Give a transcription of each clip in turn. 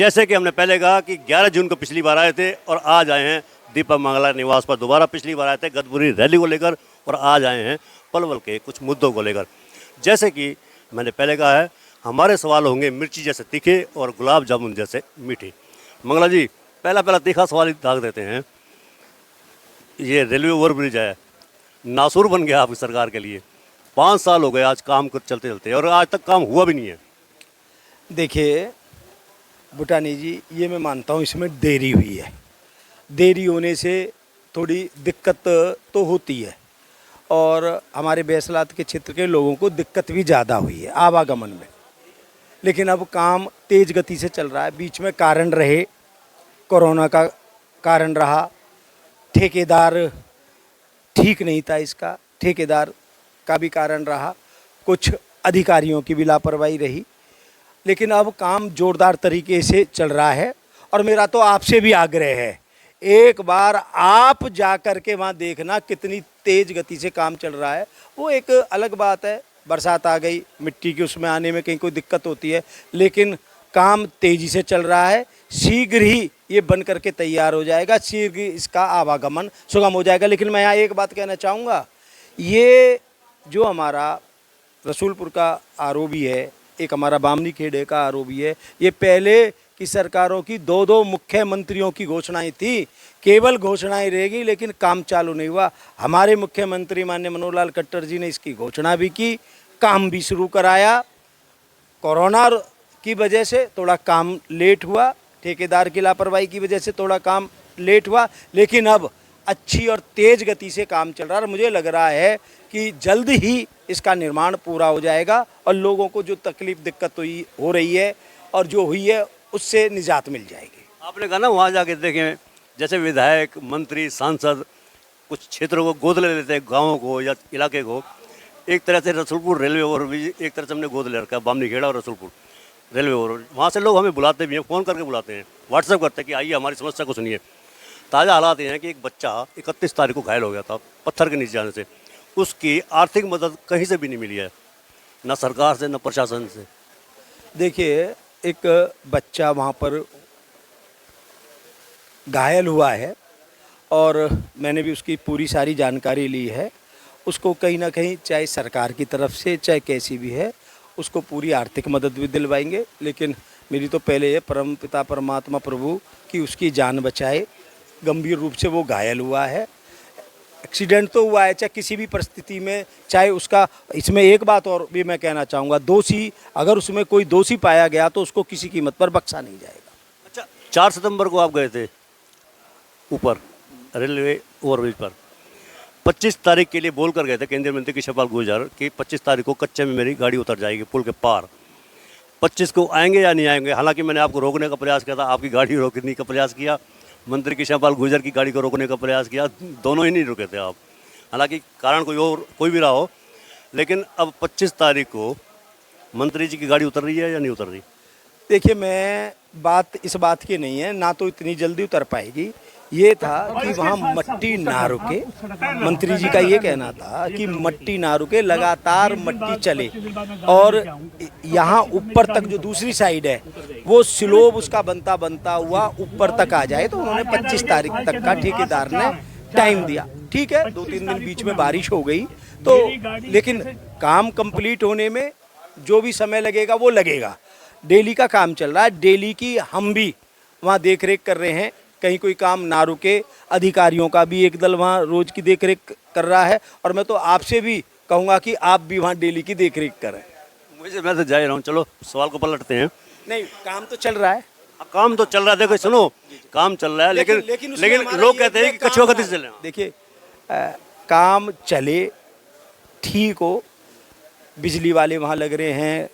जैसे कि हमने पहले कहा कि 11 जून को पिछली बार आए थे और आज आए हैं दीपक मंगला निवास पर दोबारा। पिछली बार आए थे गतपुरी रैली को लेकर और आज आए हैं पलवल के कुछ मुद्दों को लेकर। जैसे कि मैंने पहले कहा है, हमारे सवाल होंगे मिर्ची जैसे तीखे और गुलाब जामुन जैसे मीठे। मंगला जी, पहला तीखा सवाल ही दाग देते हैं। ये रेलवे ओवरब्रिज है, नासूर बन गया आपकी सरकार के लिए। 5 साल हो गए आज काम को चलते चलते और आज तक काम हुआ भी नहीं है। देखिए बुटानी जी, ये मैं मानता हूँ इसमें देरी हुई है। देरी होने से थोड़ी दिक्कत तो होती है और हमारे बैसलात के क्षेत्र के लोगों को दिक्कत भी ज़्यादा हुई है आवागमन में। लेकिन अब काम तेज़ गति से चल रहा है। बीच में कारण रहे, कोरोना का कारण रहा, ठेकेदार ठीक नहीं था, इसका ठेकेदार का भी कारण रहा, कुछ अधिकारियों की भी लापरवाही रही। लेकिन अब काम जोरदार तरीके से चल रहा है और मेरा तो आपसे भी आग्रह है, एक बार आप जा कर के वहाँ देखना कितनी तेज़ गति से काम चल रहा है। वो एक अलग बात है, बरसात आ गई, मिट्टी की उसमें आने में कहीं कोई दिक्कत होती है, लेकिन काम तेज़ी से चल रहा है। शीघ्र ही ये बन करके तैयार हो जाएगा, शीघ्र ही इसका आवागमन सुगम हो जाएगा। लेकिन मैं यहाँ एक बात कहना चाहूँगा, ये जो हमारा रसूलपुर का आरओबी है, एक हमारा बामनी खेड़े का आरओबी है, ये पहले की सरकारों की 2 मुख्यमंत्रियों की घोषणाएं थी, केवल घोषणाएं रहेगी लेकिन काम चालू नहीं हुआ। हमारे मुख्यमंत्री माननीय मनोहर लाल खट्टर जी ने इसकी घोषणा भी की, काम भी शुरू कराया। कोरोना की वजह से थोड़ा काम लेट हुआ, ठेकेदार की लापरवाही की वजह से थोड़ा काम लेट हुआ, लेकिन अब अच्छी और तेज़ गति से काम चल रहा है और मुझे लग रहा है कि जल्द ही इसका निर्माण पूरा हो जाएगा और लोगों को जो तकलीफ दिक्कत हो रही है और जो हुई है उससे निजात मिल जाएगी। आपने कहा ना वहाँ जाके देखें, जैसे विधायक, मंत्री, सांसद कुछ क्षेत्रों को गोद ले लेते हैं, गाँवों को या इलाके को। एक तरह से रसूलपुर रेलवे ओवरब्रिज एक तरह से हमने गोद ले रखा है, बामनी खेड़ा और रसूलपुर रेलवे ओवरब्रिज। वहाँ से लोग हमें बुलाते भी हैं, फ़ोन करके बुलाते हैं, व्हाट्सएप करते हैं कि आइए हमारी समस्या को सुनिए। ताज़ा हालात ये हैं कि एक बच्चा 31 तारीख को घायल हो गया था पत्थर के नीचे जाने से। उसकी आर्थिक मदद कहीं से भी नहीं मिली है, न सरकार से न प्रशासन से। देखिए, एक बच्चा वहाँ पर घायल हुआ है और मैंने भी उसकी पूरी सारी जानकारी ली है। उसको कहीं ना कहीं चाहे सरकार की तरफ से चाहे कैसी भी है, उसको पूरी आर्थिक मदद भी दिलवाएंगे। लेकिन मेरी तो पहले ये परम पिता परमात्मा प्रभु कि उसकी जान बचाए। गंभीर रूप से वो घायल हुआ है, एक्सीडेंट तो हुआ है, चाहे किसी भी परिस्थिति में, चाहे उसका। इसमें एक बात और भी मैं कहना चाहूँगा, दोषी अगर उसमें कोई दोषी पाया गया तो उसको किसी कीमत पर बख्शा नहीं जाएगा। अच्छा, 4 सितंबर को आप गए थे ऊपर रेलवे ओवरब्रिज पर, 25 तारीख के लिए बोल कर गए थे केंद्रीय मंत्री कृष्णपाल गुर्जर कि 25 तारीख को कच्चे में मेरी गाड़ी उतर जाएगी पुल के पार। 25 को आएंगे या नहीं आएंगे? हालांकि मैंने आपको रोकने का प्रयास किया था, आपकी गाड़ी रोकने का प्रयास किया, मंत्री कृष्णपाल गुर्जर की गाड़ी को रोकने का प्रयास किया, दोनों ही नहीं रुके थे आप। हालांकि कारण कोई भी रहा हो, लेकिन अब 25 तारीख को मंत्री जी की गाड़ी उतर रही है या नहीं उतर रही? देखिए, मैं बात इस बात की नहीं है, ना तो इतनी जल्दी उतर पाएगी। ये था कि वहाँ मट्टी ना रुके, मंत्री जी का ये कहना था कि मट्टी ना रुके, लगातार मट्टी चले और यहाँ ऊपर तक जो दूसरी साइड है वो स्लोब उसका बनता बनता हुआ ऊपर तक आ जाए। तो उन्होंने 25 तारीख तक का ठेकेदार ने टाइम दिया। ठीक है, 2-3 दिन बीच में बारिश हो गई तो, लेकिन काम कंप्लीट होने में जो भी समय लगेगा वो लगेगा। डेली का काम चल रहा है, डेली की हम भी वहाँ देख रेख कर रहे हैं, कहीं कोई काम ना रुके। अधिकारियों का भी एक दल वहाँ रोज़ की देख रेख कर रहा है और मैं तो आपसे भी कहूँगा कि आप भी वहाँ डेली की देख रेख करें। मैं तो जा ही रहा हूँ, चलो सवाल को पलटते हैं। नहीं, काम तो चल रहा है, काम तो चल रहा है। देखो सुनो, काम चल रहा है, लेकिन लोग कहते हैं कि कछुआ गति से चले। देखिए, काम चले, ठीक हो, बिजली वाले वहाँ लग रहे हैं,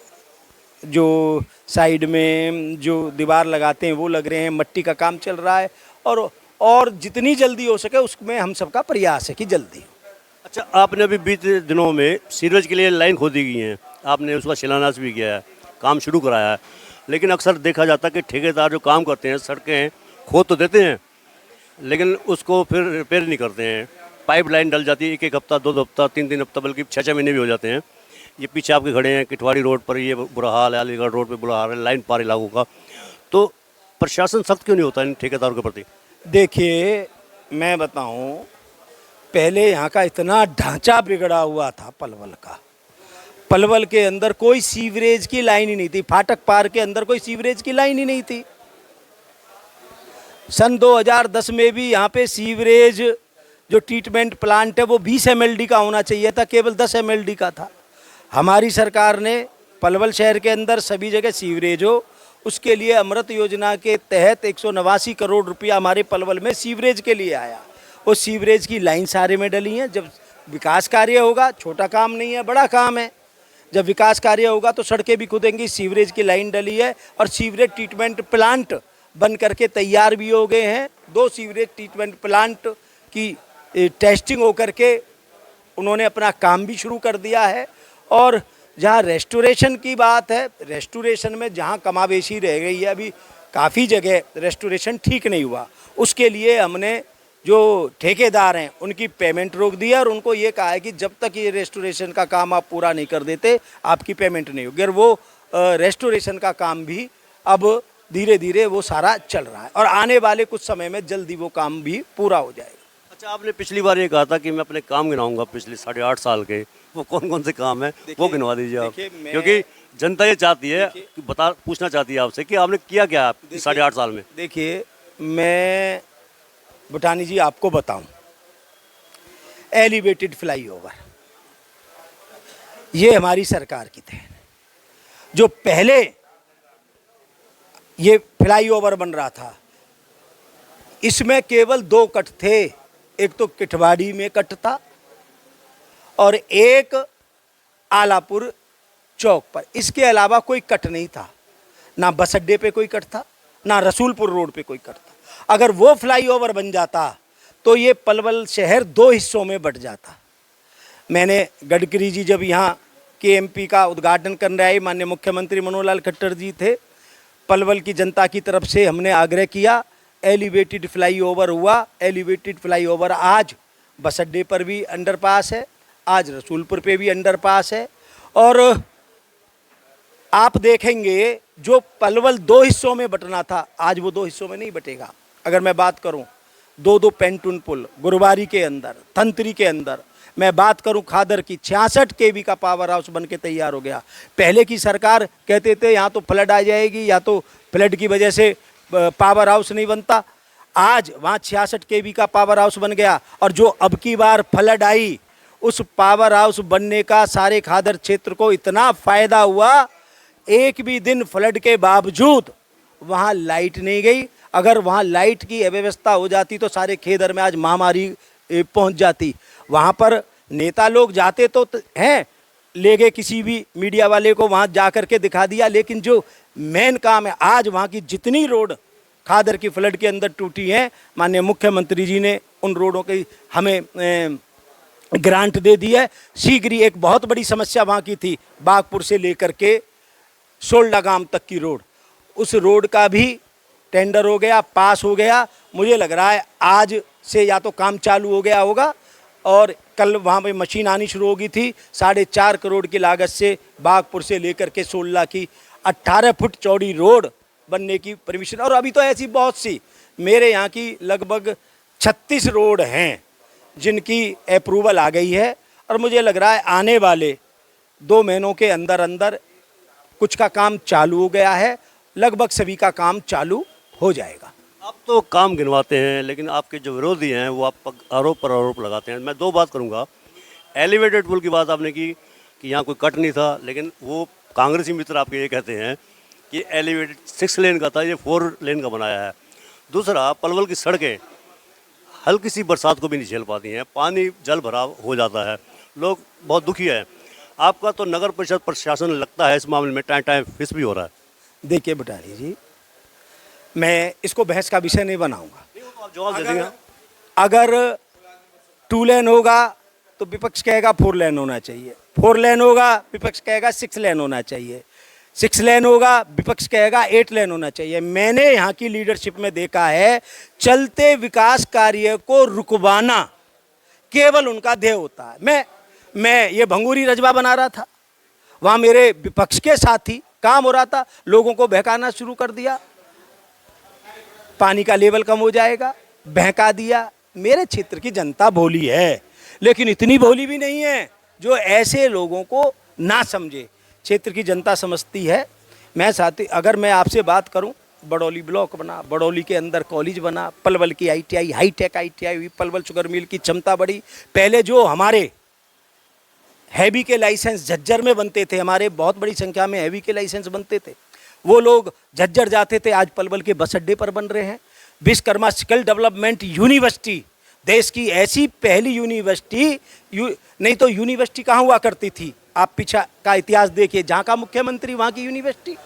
जो साइड में जो दीवार लगाते हैं वो लग रहे हैं, मट्टी का काम चल रहा है और जितनी जल्दी हो सके उसमें हम सबका प्रयास है कि जल्दी। अच्छा, आपने अभी बीते दिनों में सीवरेज के लिए लाइन खोदी गई है, आपने उसका शिलान्यास भी किया है, काम शुरू कराया है। लेकिन अक्सर देखा जाता है कि ठेकेदार जो काम करते हैं, सड़कें खोद तो देते हैं लेकिन उसको फिर रिपेयर नहीं करते हैं। पाइप लाइन डल जाती है, 1 हफ्ता 2 हफ्ता 3 हफ्ता बल्कि 6 महीने भी हो जाते हैं। ये पीछे आपके खड़े हैं किटवाड़ी रोड पर, ये बुरा हाल है, अलीगढ़ रोड पे बुरा हाल है, लाइन पार इलाकों का। तो प्रशासन सख्त क्यों नहीं होता इन ठेकेदारों के प्रति? देखिए, मैं बताऊं, पहले यहाँ का इतना ढांचा बिगड़ा हुआ था पलवल का। पलवल के अंदर कोई सीवरेज की लाइन ही नहीं थी, फाटक पार के अंदर कोई सीवरेज की लाइन ही नहीं थी। सन 2010 में भी यहाँ पे सीवरेज जो ट्रीटमेंट प्लांट है वो 20 mld का होना चाहिए था, केवल 10 mld का था। हमारी सरकार ने पलवल शहर के अंदर सभी जगह सीवरेज हो, उसके लिए अमृत योजना के तहत 189 करोड़ रुपया हमारे पलवल में सीवरेज के लिए आया। उस सीवरेज की लाइन सारे में डली है। जब विकास कार्य होगा, छोटा काम नहीं है, बड़ा काम है, जब विकास कार्य होगा तो सड़कें भी खुदेंगी। सीवरेज की लाइन डली है और सीवरेज ट्रीटमेंट प्लांट बन करके तैयार भी हो गए हैं। 2 सीवरेज ट्रीटमेंट प्लांट की टेस्टिंग होकर के उन्होंने अपना काम भी शुरू कर दिया है। और जहाँ रेस्टोरेशन की बात है, रेस्टोरेशन में जहाँ कमाबेशी रह गई है, अभी काफ़ी जगह रेस्टोरेशन ठीक नहीं हुआ, उसके लिए हमने जो ठेकेदार हैं उनकी पेमेंट रोक दी है और उनको ये कहा है कि जब तक ये रेस्टोरेशन का काम आप पूरा नहीं कर देते आपकी पेमेंट नहीं होगी। और वो रेस्टोरेशन का काम भी अब धीरे धीरे वो सारा चल रहा है और आने वाले कुछ समय में जल्दी वो काम भी पूरा हो जाएगा। अच्छा, आपने पिछली बार ये कहा था कि मैं अपने काम गिनाऊंगा पिछले 8.5 साल के, वो कौन कौन से काम है वो गिनवा दीजिए आप, क्योंकि जनता ये चाहती है, पूछना चाहती है आपसे कि आपने किया क्या 8.5 साल में। देखिए, मैं बुटानी जी आपको बताऊं, एलिवेटेड फ्लाईओवर ये हमारी सरकार की देन। जो पहले ये फ्लाईओवर बन रहा था, इसमें केवल 2 कट थे, एक तो किठवाड़ी में कट था और एक आलापुर चौक पर। इसके अलावा कोई कट नहीं था, ना बस अड्डे पे कोई कट था, ना रसूलपुर रोड पे कोई कट था। अगर वो फ्लाईओवर बन जाता तो ये पलवल शहर 2 हिस्सों में बट जाता। मैंने गडकरी जी जब यहाँ KMP का उद्घाटन करने आए, माननीय मुख्यमंत्री मनोहर लाल खट्टर जी थे, पलवल की जनता की तरफ से हमने आग्रह किया, एलिवेटेड फ्लाईओवर हुआ। एलिवेटेड फ्लाईओवर आज बस अड्डे पर भी अंडरपास है, आज रसूलपुर पे भी अंडरपास है। और आप देखेंगे जो पलवल 2 हिस्सों में बटना था, आज वो 2 हिस्सों में नहीं बटेगा। अगर मैं बात करूं 2 पेंटून पुल गुरुवारी के अंदर, तंत्री के अंदर, मैं बात करूं खादर की 66 kV का पावर हाउस बन के तैयार हो गया। पहले की सरकार कहते थे यहाँ तो फ्लड आ जाएगी या तो फ्लड की वजह से पावर हाउस नहीं बनता, आज वहाँ 66 kV का पावर हाउस बन गया। और जो अब की बार फ्लड आई, उस पावर हाउस बनने का सारे खादर क्षेत्र को इतना फ़ायदा हुआ, एक भी दिन फ्लड के बावजूद वहाँ लाइट नहीं गई। अगर वहाँ लाइट की अव्यवस्था हो जाती तो सारे खेदर में आज महामारी पहुँच जाती। वहाँ पर नेता लोग जाते तो हैं, ले गए किसी भी मीडिया वाले को वहाँ जा कर के दिखा दिया, लेकिन जो मेन काम है, आज वहाँ की जितनी रोड खादर की फ्लड के अंदर टूटी हैं, माननीय मुख्यमंत्री जी ने उन रोडों की हमें ग्रांट दे दी है। शीघ्र ही एक बहुत बड़ी समस्या वहाँ की थी, बागपुर से लेकर के सोल्डागाम तक की रोड, उस रोड का भी टेंडर हो गया, पास हो गया। मुझे लग रहा है आज से या तो काम चालू हो गया होगा और कल वहाँ पे मशीन आनी शुरू होगी थी। 4.5 करोड़ की लागत से बागपुर से लेकर के सोल्डा की 18 फुट चौड़ी रोड बनने की परमिशन। और अभी तो ऐसी बहुत सी, मेरे यहाँ की लगभग 36 रोड हैं जिनकी अप्रूवल आ गई है और मुझे लग रहा है आने वाले 2 महीनों के अंदर अंदर कुछ का काम चालू हो गया है, लगभग सभी का काम चालू हो जाएगा। आप तो काम गिनवाते हैं, लेकिन आपके जो विरोधी हैं वो आप आरोप पर आरोप लगाते हैं। मैं 2 बात करूंगा। एलिवेटेड पुल की बात आपने की कि यहाँ कोई कट नहीं था, लेकिन वो कांग्रेसी मित्र आपके ये कहते हैं कि एलिवेटेड 6 लेन का था, ये 4 लेन का बनाया है। दूसरा, पलवल की सड़कें हल्की सी बरसात को भी नहीं झेल पाती हैं, पानी जल भराव हो जाता है, लोग बहुत दुखी हैं। आपका तो नगर परिषद प्रशासन लगता है इस मामले में टाइम टाइम फिस भी हो रहा है। देखिए बुटानी जी, मैं इसको बहस का विषय नहीं बनाऊंगा। आप जवाब दे देंगे। अगर 2 लेन होगा तो विपक्ष कहेगा 4 लेन होना चाहिए, 4 लेन होगा विपक्ष कहेगा 6 लेन होना चाहिए, 6 लेन होगा विपक्ष कहेगा 8 लेन होना चाहिए। मैंने यहाँ की लीडरशिप में देखा है, चलते विकास कार्य को रुकवाना केवल उनका ध्येय होता है। मैं ये भंगूरी रजवा बना रहा था, वहाँ मेरे विपक्ष के साथी काम हो रहा था, लोगों को बहकाना शुरू कर दिया। पानी का लेवल कम हो जाएगा, बहका दिया। मेरे क्षेत्र की जनता भोली है, लेकिन इतनी भोली भी नहीं है जो ऐसे लोगों को ना समझे। क्षेत्र की जनता समझती है। मैं साथी अगर मैं आपसे बात करूं, बड़ौली ब्लॉक बना, बड़ौली के अंदर कॉलेज बना, पलवल की ITI, हाईटेक ITI हुई, पलवल शुगर मिल की क्षमता बढ़ी। पहले जो हमारे हैवी के लाइसेंस झज्जर में बनते थे, हमारे बहुत बड़ी संख्या में हैवी के लाइसेंस बनते थे, वो लोग झज्जर जाते थे, आज पलवल के बस अड्डे पर बन रहे हैं। विश्वकर्मा स्किल डेवलपमेंट यूनिवर्सिटी, देश की ऐसी पहली यूनिवर्सिटी, नहीं तो यूनिवर्सिटी कहाँ हुआ करती थी, आप पीछा का इतिहास देखिए, जहाँ का मुख्यमंत्री वहाँ की यूनिवर्सिटी।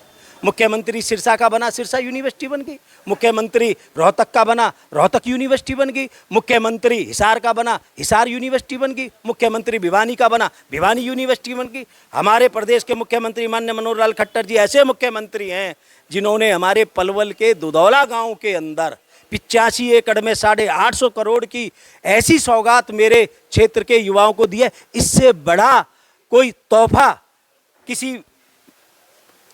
मुख्यमंत्री सिरसा का बना, सिरसा यूनिवर्सिटी बन गई। मुख्यमंत्री रोहतक का बना, रोहतक यूनिवर्सिटी बन गई। मुख्यमंत्री हिसार का बना, हिसार यूनिवर्सिटी बन गई। मुख्यमंत्री भिवानी का बना, भिवानी यूनिवर्सिटी बन गई। हमारे प्रदेश के मुख्यमंत्री माननीय मनोहर लाल खट्टर जी ऐसे मुख्यमंत्री हैं जिन्होंने हमारे पलवल के दुधौला गाँव के अंदर 85 एकड़ में 850 करोड़ की ऐसी सौगात मेरे क्षेत्र के युवाओं को दी है। इससे बड़ा कोई तोहफा किसी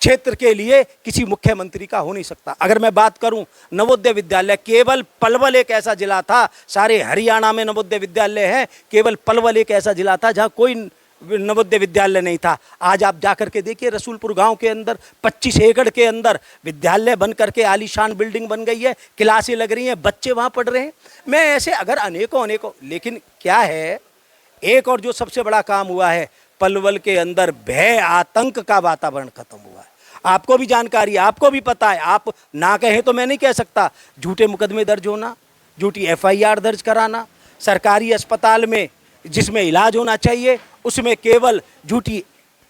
क्षेत्र के लिए किसी मुख्यमंत्री का हो नहीं सकता। अगर मैं बात करूं नवोदय विद्यालय, केवल पलवल एक ऐसा जिला था, सारे हरियाणा में नवोदय विद्यालय है, केवल पलवल एक ऐसा जिला था जहां कोई नवोदय विद्यालय नहीं था। आज आप जाकर के देखिए, रसूलपुर गांव के अंदर 25 एकड़ के अंदर विद्यालय बन करके आलीशान बिल्डिंग बन गई है, क्लासें लग रही हैं, बच्चे वहां पढ़ रहे हैं। मैं ऐसे अगर अनेकों, लेकिन क्या है, एक और जो सबसे बड़ा काम हुआ है, पलवल के अंदर भय आतंक का वातावरण खत्म हुआ है। आपको भी जानकारी है, आपको भी पता है, आप ना कहें तो मैं नहीं कह सकता। झूठे मुकदमे दर्ज होना, झूठी FIR दर्ज कराना, सरकारी अस्पताल में जिसमें इलाज होना चाहिए उसमें केवल झूठी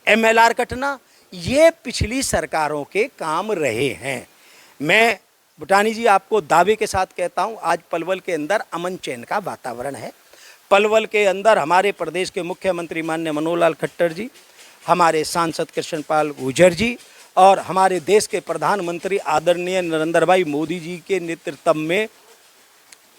MLR कटना, ये पिछली सरकारों के काम रहे हैं। मैं भूटानी जी आपको दावे के साथ कहता हूं, आज पलवल के अंदर अमन चैन का वातावरण है। पलवल के अंदर हमारे प्रदेश के मुख्यमंत्री माननीय मनोहर लाल खट्टर जी, हमारे सांसद कृष्णपाल गुर्जर जी और हमारे देश के प्रधानमंत्री आदरणीय नरेंद्र भाई मोदी जी के नेतृत्व में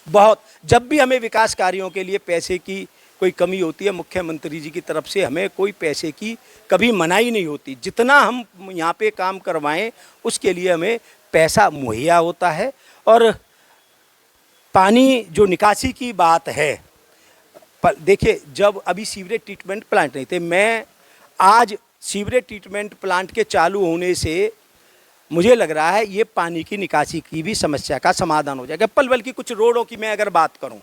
बहुत, जब भी हमें विकास कार्यों के लिए पैसे की कोई कमी होती है, मुख्यमंत्री जी की तरफ से हमें कोई पैसे की कभी मनाही नहीं होती। जितना हम यहाँ पे काम करवाएं उसके लिए हमें पैसा मुहैया होता है। और पानी जो निकासी की बात है, देखिए जब अभी सीवरेज ट्रीटमेंट प्लांट नहीं थे, मैं आज सीवरेज ट्रीटमेंट प्लांट के चालू होने से मुझे लग रहा है ये पानी की निकासी की भी समस्या का समाधान हो जाएगा। पलवल की कुछ रोडों की मैं अगर बात करूं,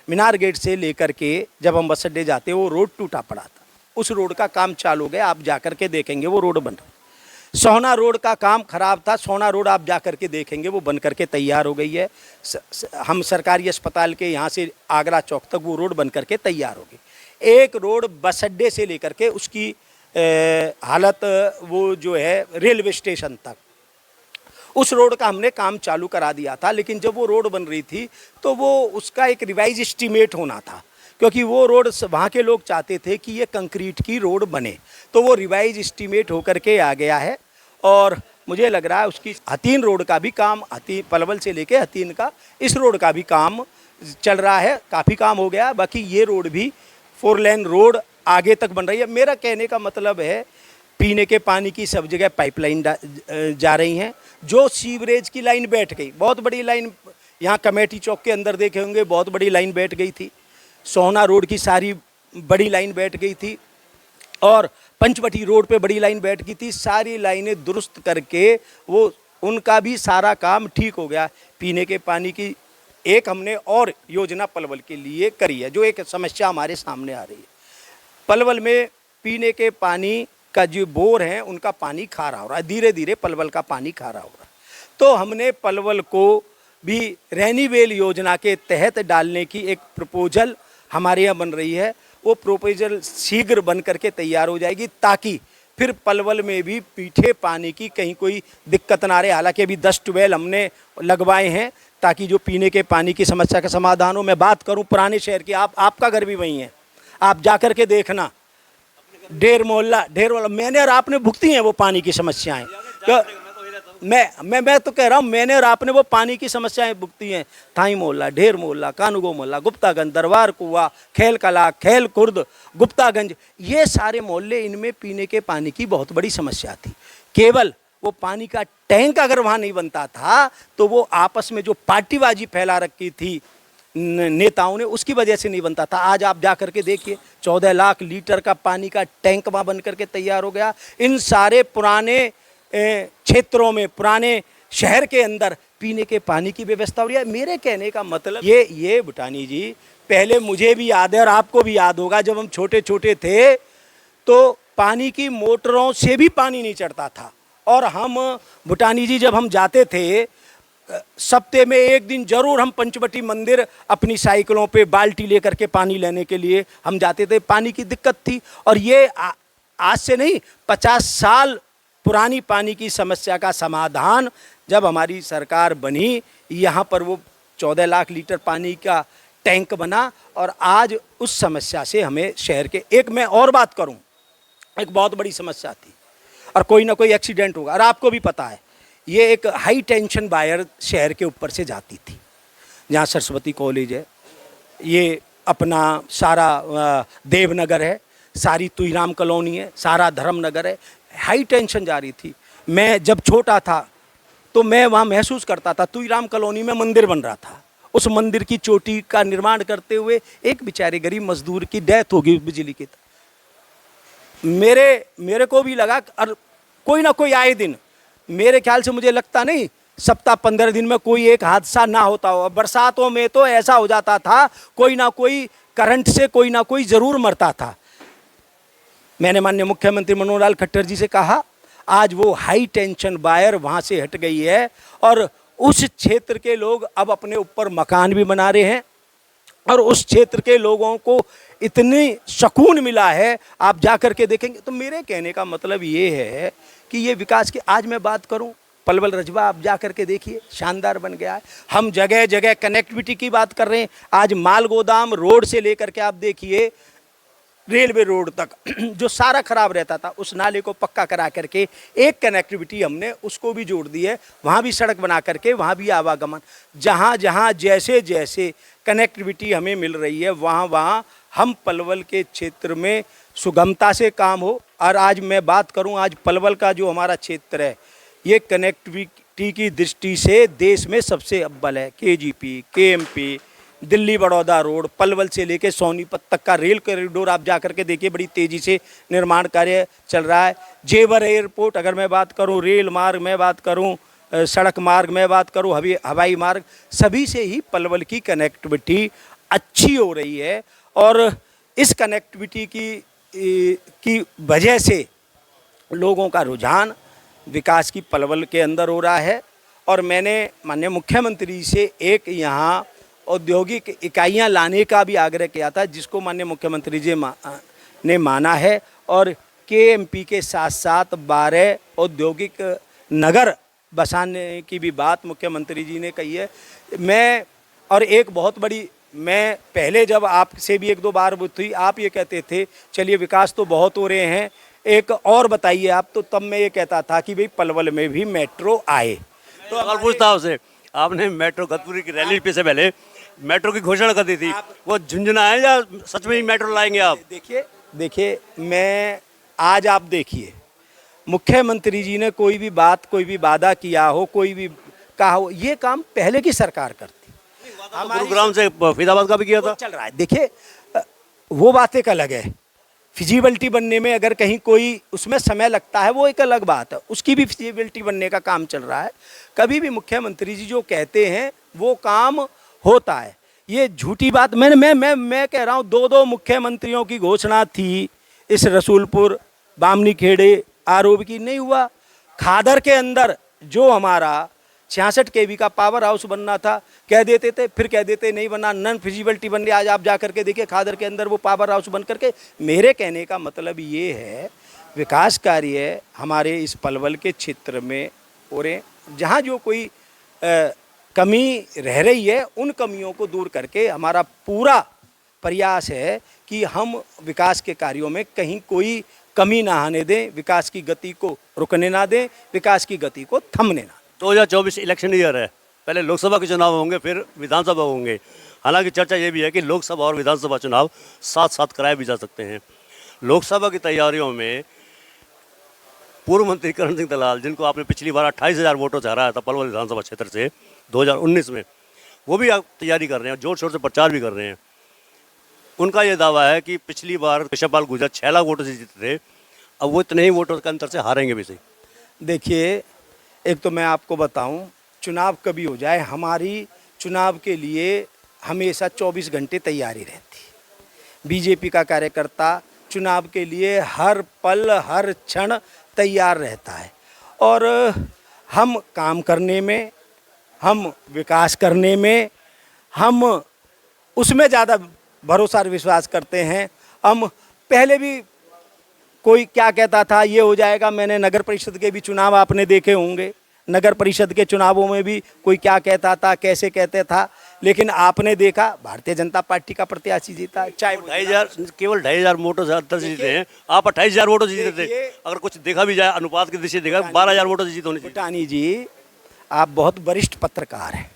मीनार गेट से लेकर के जब हम बस अड्डे जाते वो रोड टूटा पड़ा था, उस रोड का काम चालू हो गया, आप जाकर के देखेंगे वो रोड बन रहा। सोहना रोड का काम खराब था, सोहना रोड आप जाकर के देखेंगे वो बन करके तैयार हो गई है। हम सरकारी अस्पताल के यहाँ से आगरा चौक तक वो रोड बन करके तैयार हो गई। एक रोड बस अड्डे से लेकर के उसकी हालत वो जो है रेलवे स्टेशन तक, उस रोड का हमने काम चालू करा दिया था। लेकिन जब वो रोड बन रही थी तो वो उसका एक रिवाइज एस्टीमेट होना था, क्योंकि वो रोड वहाँ के लोग चाहते थे कि ये कंक्रीट की रोड बने, तो वो रिवाइज एस्टीमेट होकर के आ गया है। और मुझे लग रहा है उसकी हतीन रोड का भी काम, पलवल से लेके हतीन का इस रोड का भी काम चल रहा है, काफ़ी काम हो गया। बाकी ये रोड भी 4 लेन रोड आगे तक बन रही है। मेरा कहने का मतलब है पीने के पानी की सब जगह पाइपलाइन जा रही हैं। जो सीवरेज की लाइन बैठ गई, बहुत बड़ी लाइन, यहाँ कमेटी चौक के अंदर देखे होंगे बहुत बड़ी लाइन बैठ गई थी, सोहना रोड की सारी बड़ी लाइन बैठ गई थी और पंचवटी रोड पे बड़ी लाइन बैठ गई थी। सारी लाइनें दुरुस्त करके वो उनका भी सारा काम ठीक हो गया। पीने के पानी की एक हमने और योजना पलवल के लिए करी है, जो एक समस्या हमारे सामने आ रही है। पलवल में पीने के पानी का जो बोर हैं उनका पानी खारा हो रहा है, धीरे धीरे पलवल का पानी खारा हो रहा है। तो हमने पलवल को भी रैनीवेल योजना के तहत डालने की एक प्रपोजल हमारे यहाँ बन रही है। वो प्रपोजल शीघ्र बन करके तैयार हो जाएगी, ताकि फिर पलवल में भी मीठे पानी की कहीं कोई दिक्कत ना रहे। हालांकि अभी 10 ट्यूबवेल हमने लगवाए हैं ताकि जो पीने के पानी की समस्या का समाधान हो। मैं बात करूं पुराने शहर की, आपका घर भी वहीं है, आप जा कर के देखना, ढेर मोहल्ला मैंने और आपने भुगती हैं वो पानी की समस्याएं। तो मैं तो कह रहा हूँ, मैंने और आपने वो पानी की समस्याएं भुगती हैं। थाई मोहल्ला, ढेर मोहल्ला, कानूगो मोहल्ला, गुप्तागंज, दरबार कुआ, खेल कला, खेल कुर्द, गुप्तागंज, ये सारे मोहल्ले, इनमें पीने के पानी की बहुत बड़ी समस्या थी। केवल वो पानी का टैंक अगर वहाँ नहीं बनता था तो वो आपस में जो पार्टीबाजी फैला रखी थी नेताओं ने, उसकी वजह से नहीं बनता था। आज आप जा करके देखिए 14 लाख लीटर का पानी का टैंक वहाँ बन करके तैयार हो गया। इन सारे पुराने क्षेत्रों में, पुराने शहर के अंदर पीने के पानी की व्यवस्था हो रही है। मेरे कहने का मतलब ये भूटानी जी, पहले मुझे भी याद है और आपको भी याद होगा, जब हम छोटे छोटे थे तो पानी की मोटरों से भी पानी नहीं चढ़ता था। और हम भूटानी जी जब हम जाते थे, सप्ते में एक दिन जरूर हम पंचवटी मंदिर अपनी साइकिलों पे बाल्टी लेकर के पानी लेने के लिए हम जाते थे। पानी की दिक्कत थी और ये आज से नहीं 50 साल पुरानी पानी की समस्या का समाधान जब हमारी सरकार बनी, यहाँ पर वो 14 लाख लीटर पानी का टैंक बना और आज उस समस्या से हमें शहर के, एक मैं और बात करूं, एक बहुत बड़ी समस्या थी और कोई ना कोई एक्सीडेंट होगा। और आपको भी पता है, ये एक हाई टेंशन वायर शहर के ऊपर से जाती थी, जहाँ सरस्वती कॉलेज है, ये अपना सारा देवनगर है, सारी तुईराम कॉलोनी है, सारा धर्मनगर है, हाई टेंशन जा रही थी। मैं जब छोटा था तो मैं वहाँ महसूस करता था, तुईराम कॉलोनी में मंदिर बन रहा था, उस मंदिर की चोटी का निर्माण करते हुए एक बेचारे गरीब मजदूर की डेथ हो गई बिजली की। मेरे को भी लगा, और कोई ना कोई आए दिन, मेरे ख्याल से मुझे लगता नहीं सप्ताह 15 दिन में कोई एक हादसा ना होता हो। बरसातों में तो ऐसा हो जाता था, कोई ना कोई करंट से कोई ना कोई ज़रूर मरता था। मैंने माननीय मुख्यमंत्री मनोहर लाल खट्टर जी से कहा, आज वो हाई टेंशन वायर वहाँ से हट गई है और उस क्षेत्र के लोग अब अपने ऊपर मकान भी बना रहे हैं और उस क्षेत्र के लोगों को इतनी सुकून मिला है, आप जा कर के देखेंगे। तो मेरे कहने का मतलब ये है कि ये विकास की, आज मैं बात करूं पलवल रजवा, आप जा कर के देखिए, शानदार बन गया है। हम जगह जगह कनेक्टिविटी की बात कर रहे हैं। आज माल गोदाम रोड से लेकर के आप देखिए रेलवे रोड तक जो सारा खराब रहता था, उस नाले को पक्का करा करके एक कनेक्टिविटी हमने उसको भी जोड़ दी है, वहाँ भी सड़क बना करके वहाँ भी आवागमन, जहाँ जहाँ जैसे जैसे कनेक्टिविटी हमें मिल रही है वहाँ वहाँ हम पलवल के क्षेत्र में सुगमता से काम हो। और आज मैं बात करूँ, आज पलवल का जो हमारा क्षेत्र है, ये कनेक्टिविटी की दृष्टि से देश में सबसे अव्वल है। KGP, KMP, Delhi Baroda road, Palwal से लेके सोनीपत तक का रेल कॉरिडोर आप जा करके देखिए, बड़ी तेज़ी से निर्माण कार्य चल रहा है। जेवर एयरपोर्ट अगर मैं बात करूं, रेल मार्ग में बात करूं, सड़क मार्ग में बात करूं, हवाई मार्ग, सभी से ही पलवल की कनेक्टिविटी अच्छी हो रही है। और इस कनेक्टिविटी की वजह से लोगों का रुझान विकास की पलवल के अंदर हो रहा है। और मैंने माननीय मुख्यमंत्री से एक यहाँ औद्योगिक इकाइयां लाने का भी आग्रह किया था, जिसको माननीय मुख्यमंत्री जी ने माना है। और केएमपी के साथ साथ 12 औद्योगिक नगर बसाने की भी बात मुख्यमंत्री जी ने कही है। मैं और एक बहुत बड़ी, मैं पहले जब आपसे भी एक दो बार बात हुई, आप ये कहते थे चलिए विकास तो बहुत हो रहे हैं, एक और बताइए आप, तो तब मैं ये कहता था कि भाई पलवल में भी मेट्रो आए। तो अगर पूछता आपसे, आपने मेट्रो गतपुरी की रैली पे से पहले मेट्रो की घोषणा कर दी थी, वो झुंझुना है या सच में ही मेट्रो लाएंगे आप? देखिए मैं आज आप देखिए, मुख्यमंत्री जी ने कोई भी बात, कोई भी वादा किया हो, कोई भी कहा हो, ये काम पहले की सरकार करती। गुरुग्राम से फरीदाबाद का भी किया था, चल रहा है। देखिए वो बात एक अलग है, फिजिबिलिटी बनने में अगर कहीं कोई उसमें समय लगता है वो एक अलग बात है, उसकी भी फिजिबिलिटी बनने का काम चल रहा है। कभी भी मुख्यमंत्री जी जो कहते हैं वो काम होता है। ये झूठी बात, मैं कह रहा हूँ, 2 मुख्यमंत्रियों की घोषणा थी इस रसूलपुर बामनी खेड़े आरोप की, नहीं हुआ। खादर के अंदर जो हमारा 66 केवी का पावर हाउस बनना था, कह देते थे, फिर कह देते नहीं बना, नॉन फिजिबिलिटी बन गया। आज आप जा करके देखिए खादर के अंदर वो पावर हाउस बन करके। मेरे कहने का मतलब ये है, विकास कार्य हमारे इस पलवल के क्षेत्र में हो रहे, जहाँ जो कोई कमी रह रही है उन कमियों को दूर करके हमारा पूरा प्रयास है कि हम विकास के कार्यों में कहीं कोई कमी ना आने दें, विकास की गति को रुकने ना दें, विकास की गति को थमने ना। 2024 इलेक्शन ईयर है, पहले लोकसभा के चुनाव होंगे, फिर विधानसभा होंगे। हालांकि चर्चा ये भी है कि लोकसभा और विधानसभा चुनाव साथ साथ कराए भी जा सकते हैं। लोकसभा की तैयारियों में पूर्व मंत्री करण सिंह दलाल, जिनको आपने पिछली बार 28,000 वोटों से हराया था पलवल विधानसभा क्षेत्र से 2019 में, वो भी आप तैयारी कर रहे हैं, जोर शोर से प्रचार भी कर रहे हैं। उनका ये दावा है कि पिछली बार केशवपाल गुर्जर 6 लाख वोटों से जीते थे, अब वो इतने ही वोटों के अंतर से हारेंगे भी सही। देखिए, एक तो मैं आपको बताऊं, चुनाव कभी हो जाए, हमारी चुनाव के लिए हमेशा 24 घंटे तैयारी रहती है। बीजेपी का कार्यकर्ता चुनाव के लिए हर पल हर क्षण तैयार रहता है और हम काम करने में, हम विकास करने में, हम उसमें ज़्यादा भरोसा और विश्वास करते हैं। हम पहले भी कोई क्या कहता था ये हो जाएगा, मैंने नगर परिषद के भी चुनाव आपने देखे होंगे, नगर परिषद के चुनावों में भी कोई क्या कहता था, कैसे कहते था, लेकिन आपने देखा भारतीय जनता पार्टी का प्रत्याशी जीता, चाहे 2,500 केवल 2,500 वोटों से अंतर से जीते हैं। आप 28,000 वोटों से जीते थे। अगर कुछ देखा भी जाए अनुपात की दृष्टि देखा 12,000 वोटों से जीत होनी चाहिए। भूटानी जी, आप बहुत वरिष्ठ पत्रकार हैं।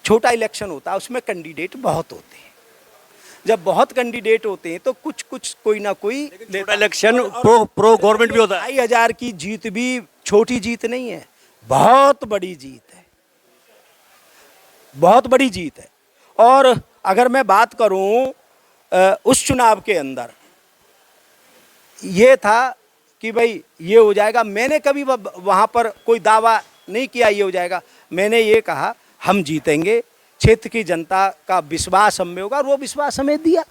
छोटा इलेक्शन होता है, उसमें कैंडिडेट बहुत होते हैं। जब बहुत कैंडिडेट होते हैं तो कुछ कोई ना कोई छोटा इलेक्शन प्रो गवर्नमेंट भी होता है। 2,500 की जीत भी छोटी जीत नहीं है, बहुत बड़ी जीत है, बहुत बड़ी जीत है। और अगर मैं बात करूं उस चुनाव के अंदर ये था कि भाई ये हो जाएगा, मैंने कभी वहाँ पर कोई दावा नहीं किया ये हो जाएगा। मैंने ये कहा हम जीतेंगे, क्षेत्र की जनता का विश्वास हम में होगा, और वो विश्वास हमें दिया।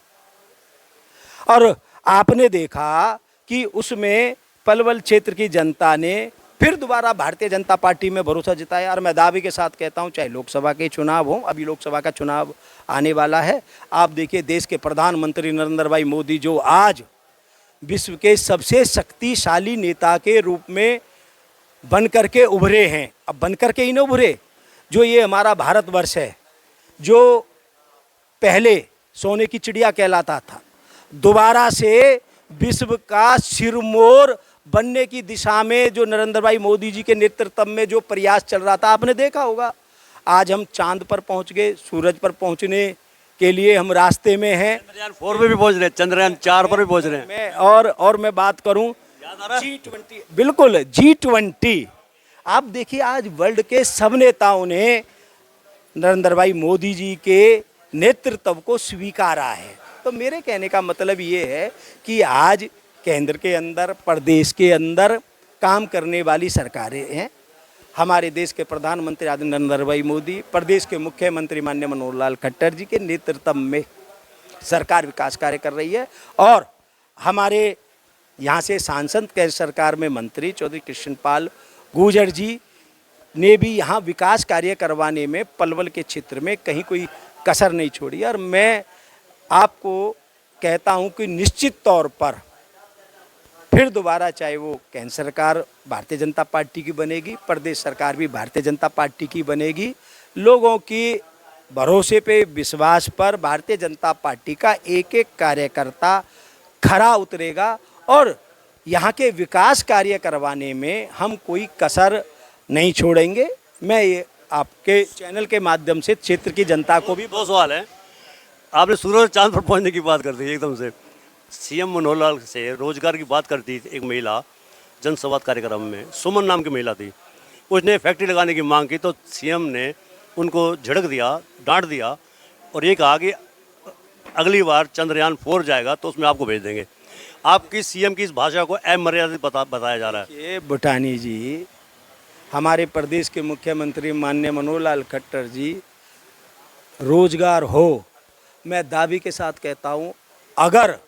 और आपने देखा कि उसमें पलवल क्षेत्र की जनता ने फिर दोबारा भारतीय जनता पार्टी में भरोसा जताया। और मैं दावे के साथ कहता हूं, चाहे लोकसभा के चुनाव हो, अभी लोकसभा का चुनाव आने वाला है, आप देखिए देश के प्रधानमंत्री नरेंद्र भाई मोदी जो आज विश्व के सबसे शक्तिशाली नेता के रूप में बन करके उभरे हैं। अब बन करके ही न उभरे, जो ये हमारा भारतवर्ष है, जो पहले सोने की चिड़िया कहलाता था, दोबारा से विश्व का सिरमौर बनने की दिशा में जो नरेंद्र भाई मोदी जी के नेतृत्व में जो प्रयास चल रहा था, आपने देखा होगा। आज हम चांद पर पहुंच गए, सूरज पर पहुंचने के लिए हम रास्ते में हैं, चंद्रयान 4 पे भी पहुंच रहे हैं, चंद्रयान 4 पर भी पहुंच रहे हैं। मैं और मैं बात करूं G20, बिल्कुल G20। आप देखिए आज वर्ल्ड के सब नेताओं ने नरेंद्र भाई मोदी जी के नेतृत्व को स्वीकारा है। तो मेरे कहने का मतलब ये है कि आज केंद्र के अंदर, प्रदेश के अंदर काम करने वाली सरकारें हैं। हमारे देश के प्रधानमंत्री आदरणीय नरेंद्र भाई मोदी, प्रदेश के मुख्यमंत्री माननीय मनोहर लाल खट्टर जी के नेतृत्व में सरकार विकास कार्य कर रही है। और हमारे यहाँ से सांसद के सरकार में मंत्री चौधरी कृष्णपाल गुर्जर जी ने भी यहाँ विकास कार्य करवाने में पलवल के क्षेत्र में कहीं कोई कसर नहीं छोड़ी। और मैं आपको कहता हूँ कि निश्चित तौर पर फिर दोबारा चाहे वो केंद्र सरकार भारतीय जनता पार्टी की बनेगी, प्रदेश सरकार भी भारतीय जनता पार्टी की बनेगी, लोगों की भरोसे पे, विश्वास पर भारतीय जनता पार्टी का एक एक कार्यकर्ता खरा उतरेगा और यहाँ के विकास कार्य करवाने में हम कोई कसर नहीं छोड़ेंगे। मैं ये आपके चैनल के माध्यम से क्षेत्र की जनता को भी 2 सवाल हैं। आपने सूरज चांद पर पहुंचने की बात कर दी एकदम से। सीएम मनोहर लाल से रोजगार की बात करती थी एक महिला जनसंवाद कार्यक्रम में, सुमन नाम की महिला थी, उसने फैक्ट्री लगाने की मांग की तो सीएम ने उनको झिड़क दिया, डांट दिया और ये कहा कि अगली बार चंद्रयान 4 जाएगा तो उसमें आपको भेज देंगे। आपकी सीएम की इस भाषा को अमर्यादित बताया जा रहा है। ये भूटानी जी, हमारे प्रदेश के मुख्यमंत्री माननीय मनोहर लाल खट्टर जी, रोजगार हो, मैं दावे के साथ कहता हूँ, अगर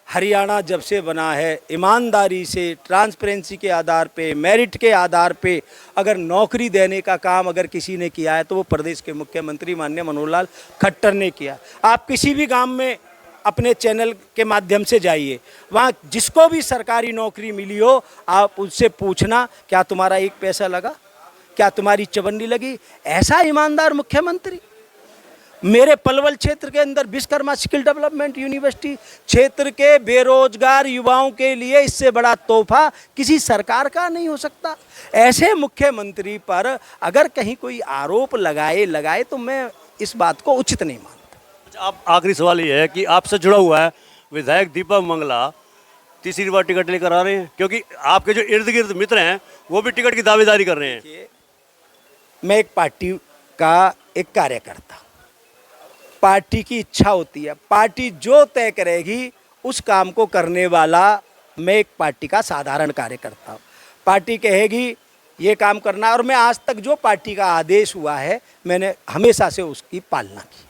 हरियाणा जब से बना है ईमानदारी से, ट्रांसपेरेंसी के आधार पे, मेरिट के आधार पे अगर नौकरी देने का काम अगर किसी ने किया है तो वो प्रदेश के मुख्यमंत्री माननीय मनोहर लाल खट्टर ने किया। आप किसी भी गांव में अपने चैनल के माध्यम से जाइए, वहाँ जिसको भी सरकारी नौकरी मिली हो आप उससे पूछना क्या तुम्हारा एक पैसा लगा, क्या तुम्हारी चवन्नी लगी। ऐसा ईमानदार मुख्यमंत्री। मेरे पलवल क्षेत्र के अंदर विश्वकर्मा स्किल डेवलपमेंट यूनिवर्सिटी क्षेत्र के बेरोजगार युवाओं के लिए इससे बड़ा तोहफा किसी सरकार का नहीं हो सकता। ऐसे मुख्यमंत्री पर अगर कहीं कोई आरोप लगाए तो मैं इस बात को उचित नहीं मानता। आप आखिरी सवाल ये है कि आपसे जुड़ा हुआ है विधायक दीपक मंगला, तीसरी बार टिकट लेकर आ रहे हैं, क्योंकि आपके जो इर्द गिर्द मित्र हैं वो भी टिकट की दावेदारी कर रहे हैं। मैं एक पार्टी का एक कार्यकर्ता, पार्टी की इच्छा होती है, पार्टी जो तय करेगी उस काम को करने वाला मैं एक पार्टी का साधारण कार्यकर्ता हूँ। पार्टी कहेगी ये काम करना, और मैं आज तक जो पार्टी का आदेश हुआ है मैंने हमेशा से उसकी पालना की।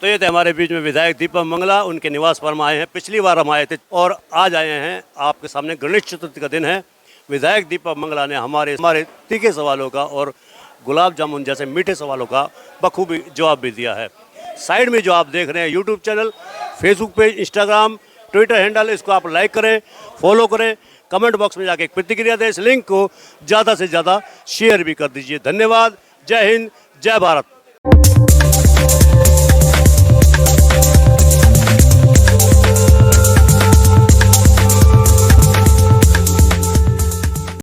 तो ये थे हमारे बीच में विधायक दीपक मंगला, उनके निवास पर हम आए हैं। पिछली बार हम आए थे और आज आए हैं आपके सामने। गणेश चतुर्थी का दिन है। विधायक दीपक मंगला ने हमारे तीखे सवालों का और गुलाब जामुन जैसे मीठे सवालों का बखूबी जवाब भी दिया है। साइड में जो आप देख रहे हैं YouTube channel, Facebook page, Instagram, Twitter handle, इसको आप लाइक करें, फॉलो करें, कमेंट बॉक्स में जाके एक प्रतिक्रिया दें। इस लिंक को ज़्यादा से ज़्यादा शेयर भी कर दीजिए। धन्यवाद। जय हिंद, जय भारत।